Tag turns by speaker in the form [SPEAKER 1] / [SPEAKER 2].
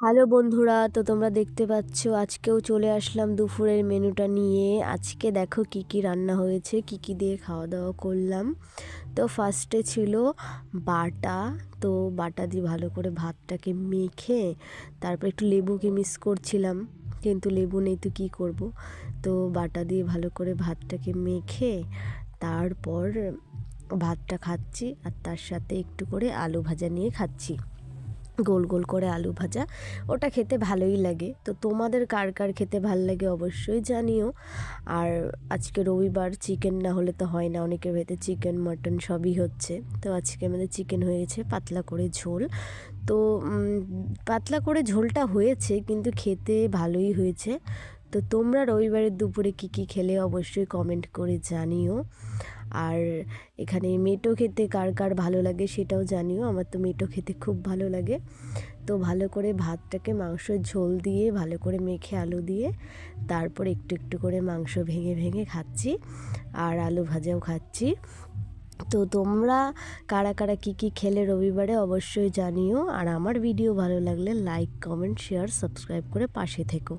[SPEAKER 1] Hello বন্ধুরা, তো তোমরা দেখতে পাচ্ছ আজকেও চলে আসলাম দুপুরের মেনুটা নিয়ে। আজকে দেখো কি কি রান্না হয়েছে, কি কি দিয়ে খাওয়া দাওয়া করলাম। তো ফার্স্টে ছিল বাটা। তো বাটা দিয়ে ভালো করে ভাতটাকে মেখে তারপর একটু লেবুকে মিক্স করছিলাম, কিন্তু লেবু নেই তো কী করব। তো বাটা দিয়ে ভালো করে ভাতটাকে মেখে তারপর ভাতটা খাচ্ছি, আর তার সাথে একটু করে আলু ভাজা নিয়ে খাচ্ছি, গোল গোল করে আলু ভাজা। ওটা খেতে ভালোই লাগে। তো তোমাদের কার কার খেতে ভাল লাগে অবশ্যই জানিও। আর আজকে রবিবার, চিকেন না হলে তো হয় না, অনেকের বাড়িতে চিকেন মাটন সবই হচ্ছে। তো আজকে আমাদের চিকেন হয়েছে, পাতলা করে ঝোল। তো পাতলা করে ঝোলটা হয়েছে কিন্তু খেতে ভালোই হয়েছে। তো তোমরা রবিবারের দুপুরে কী কী খেলে অবশ্যই কমেন্ট করে জানিও। আর এখানে মেটো খেতে কার কার ভালো লাগে সেটাও জানিও। আমার তো মেটো খেতে খুব ভালো লাগে। তো ভালো করে ভাতটাকে মাংসের ঝোল দিয়ে ভালো করে মেখে আলু দিয়ে তারপর একটু একটু করে মাংস ভেঙে ভেঙে খাচ্ছি, আর আলু ভাজাও খাচ্ছি। তো তোমরা কারা কারা কী কী খেলে রবিবারে অবশ্যই জানিও। আর আমার ভিডিও ভালো লাগলে লাইক, কমেন্ট, শেয়ার, সাবস্ক্রাইব করে পাশে থেকো।